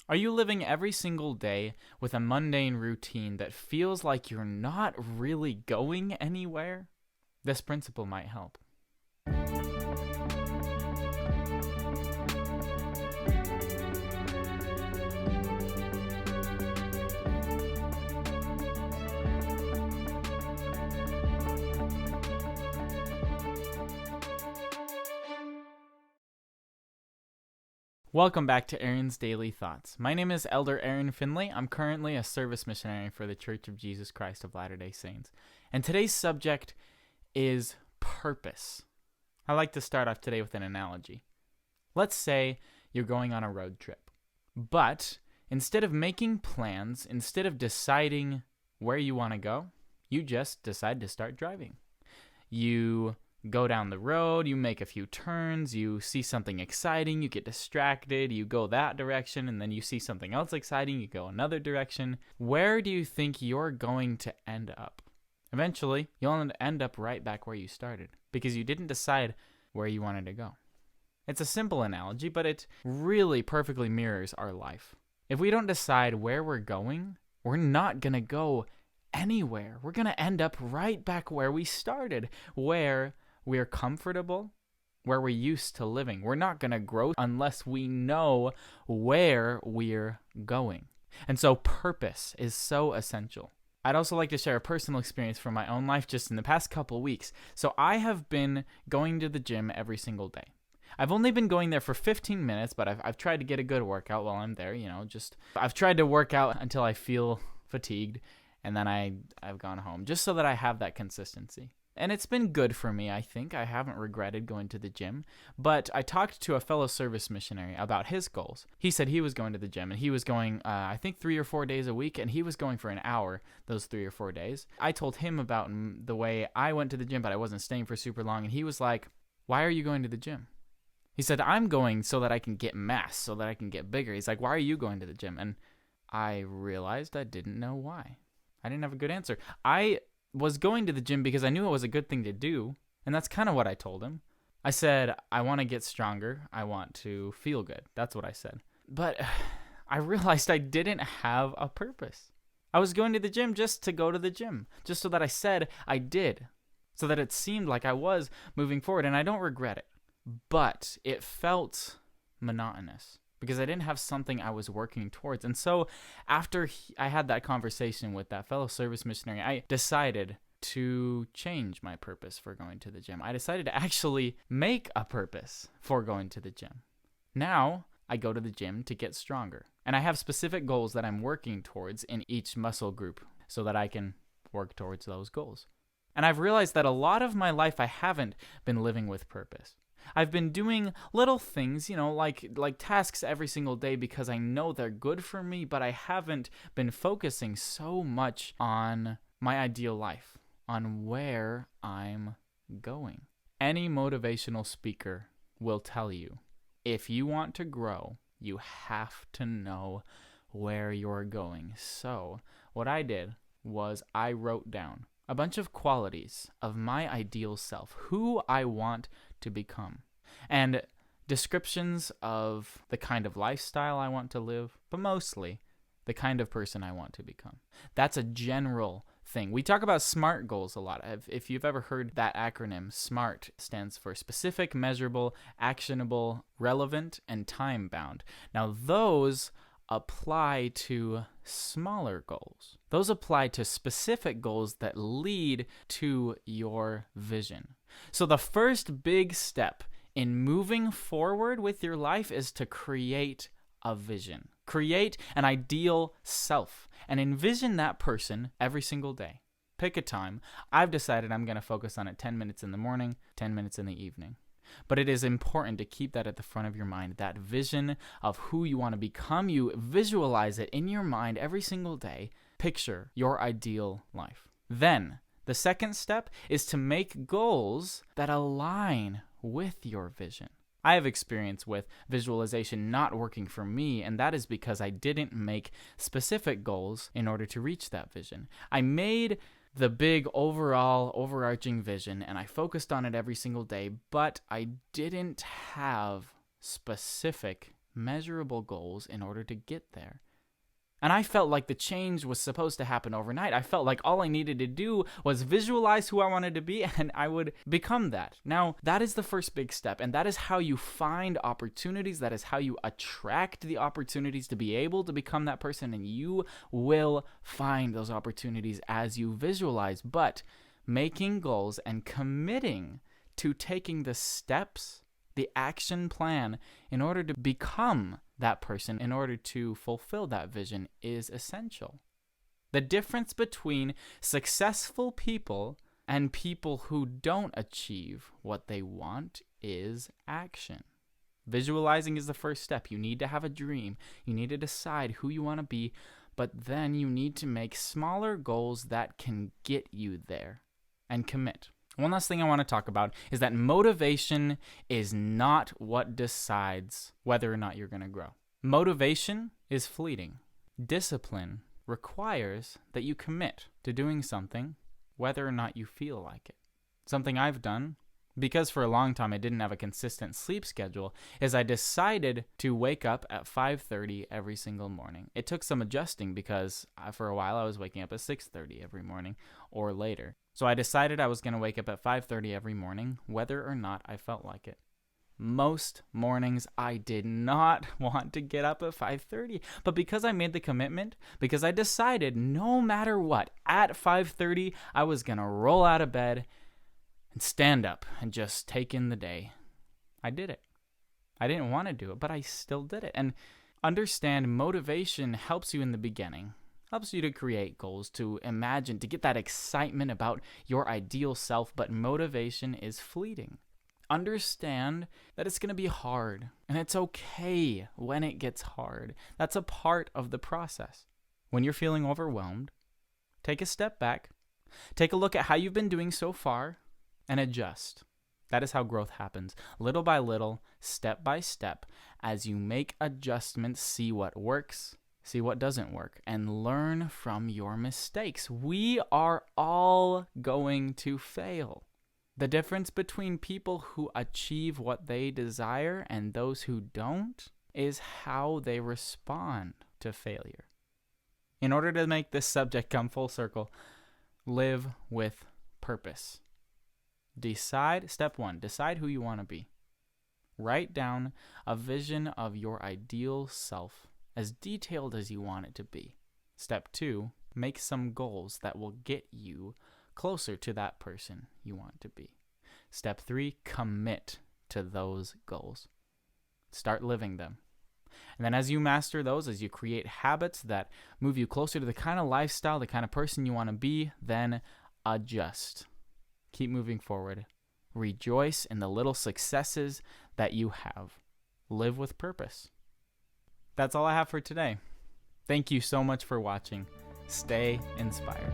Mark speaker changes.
Speaker 1: Are you living every single day with a mundane routine that feels like you're not really going anywhere? This principle might help. Welcome back to Aaron's Daily Thoughts. My name is Elder Aaron Finley. I'm currently a service missionary for the Church of Jesus Christ of Latter-day Saints. And today's subject is purpose. I like to start off today with an analogy. Let's say you're going on a road trip, but instead of making plans, instead of deciding where you want to go, you just decide to start driving. You go down the road, you make a few turns, you see something exciting, you get distracted, you go that direction, and then you see something else exciting, you go another direction. Where do you think you're going to end up? Eventually, you'll end up right back where you started because you didn't decide where you wanted to go. It's a simple analogy, but it really perfectly mirrors our life. If we don't decide where we're going, we're not going to go anywhere. We're going to end up right back where we started, where we're comfortable, where we're used to living. We're not going to grow unless we know where we're going. And so purpose is so essential. I'd also like to share a personal experience from my own life just in the past couple weeks. So I have been going to the gym every single day. I've only been going there for 15 minutes, but I've tried to get a good workout while I'm there. I've tried to work out until I feel fatigued, and then I've gone home just so that I have that consistency. And it's been good for me, I think. I haven't regretted going to the gym. But I talked to a fellow service missionary about his goals. He said he was going to the gym, and he was going, I think, 3 or 4 days a week, and he was going for an hour those 3 or 4 days. I told him about the way I went to the gym, but I wasn't staying for super long, and he was like, "Why are you going to the gym?" He said, "I'm going so that I can get mass, so that I can get bigger." He's like, "Why are you going to the gym?" And I realized I didn't know why. I didn't have a good answer. I was going to the gym because I knew it was a good thing to do, and that's kind of what I told him. I said, I want to get stronger. I want to feel good. That's what I said. But I realized I didn't have a purpose. I was going to the gym just to go to the gym, just so that I said I did, so that it seemed like I was moving forward, and I don't regret it. But it felt monotonous because I didn't have something I was working towards. And so after I had that conversation with that fellow service missionary, I decided to change my purpose for going to the gym. I decided to actually make a purpose for going to the gym. Now I go to the gym to get stronger. And I have specific goals that I'm working towards in each muscle group so that I can work towards those goals. And I've realized that a lot of my life I haven't been living with purpose. I've been doing little things, like tasks every single day because I know they're good for me, but I haven't been focusing so much on my ideal life, on where I'm going. Any motivational speaker will tell you, if you want to grow, you have to know where you're going. So what I did was I wrote down a bunch of qualities of my ideal self, who I want to become, and descriptions of the kind of lifestyle I want to live, but mostly the kind of person I want to become. That's a general thing. We talk about SMART goals a lot. If you've ever heard that acronym, SMART stands for specific, measurable, actionable, relevant, and time-bound. Now, those apply to smaller goals. Those apply to specific goals that lead to your vision. So the first big step in moving forward with your life is to create a vision. Create an ideal self and envision that person every single day. Pick a time. I've decided I'm going to focus on it 10 minutes in the morning, 10 minutes in the evening. But it is important to keep that at the front of your mind, that vision of who you want to become. You visualize it in your mind every single day. Picture your ideal life. Then, the second step is to make goals that align with your vision. I have experience with visualization not working for me, and that is because I didn't make specific goals in order to reach that vision. I made the big overall overarching vision and I focused on it every single day, but I didn't have specific measurable goals in order to get there. And I felt like the change was supposed to happen overnight. I felt like all I needed to do was visualize who I wanted to be, and I would become that. Now, that is the first big step, and that is how you find opportunities. That is how you attract the opportunities to be able to become that person, and you will find those opportunities as you visualize. But making goals and committing to taking the steps, the action plan, in order to become that person, in order to fulfill that vision, is essential. The difference between successful people and people who don't achieve what they want is action. Visualizing is the first step. You need to have a dream. You need to decide who you want to be, but then you need to make smaller goals that can get you there and commit. One last thing I want to talk about is that motivation is not what decides whether or not you're going to grow. Motivation is fleeting. Discipline requires that you commit to doing something whether or not you feel like it. Something I've done, because for a long time I didn't have a consistent sleep schedule, is I decided to wake up at 5:30 every single morning. It took some adjusting because for a while I was waking up at 6:30 every morning or later. So I decided I was going to wake up at 5:30 every morning, whether or not I felt like it. Most mornings I did not want to get up at 5:30, but because I made the commitment, because I decided no matter what, at 5:30 I was going to roll out of bed and stand up and just take in the day, I did it. I didn't want to do it, but I still did it. And understand, motivation helps you in the beginning. Helps you to create goals, to imagine, to get that excitement about your ideal self, but motivation is fleeting. Understand that it's going to be hard, and it's okay when it gets hard. That's a part of the process. When you're feeling overwhelmed, take a step back, take a look at how you've been doing so far, and adjust. That is how growth happens, little by little, step by step, as you make adjustments, see what works, see what doesn't work, and learn from your mistakes. We are all going to fail. The difference between people who achieve what they desire and those who don't is how they respond to failure. In order to make this subject come full circle, live with purpose. Step 1, decide who you want to be. Write down a vision of your ideal self, as detailed as you want it to be. Step 2, make some goals that will get you closer to that person you want to be. Step 3, commit to those goals. Start living them. And then as you master those, as you create habits that move you closer to the kind of lifestyle, the kind of person you want to be, then adjust. Keep moving forward. Rejoice in the little successes that you have. Live with purpose. That's all I have for today. Thank you so much for watching. Stay inspired.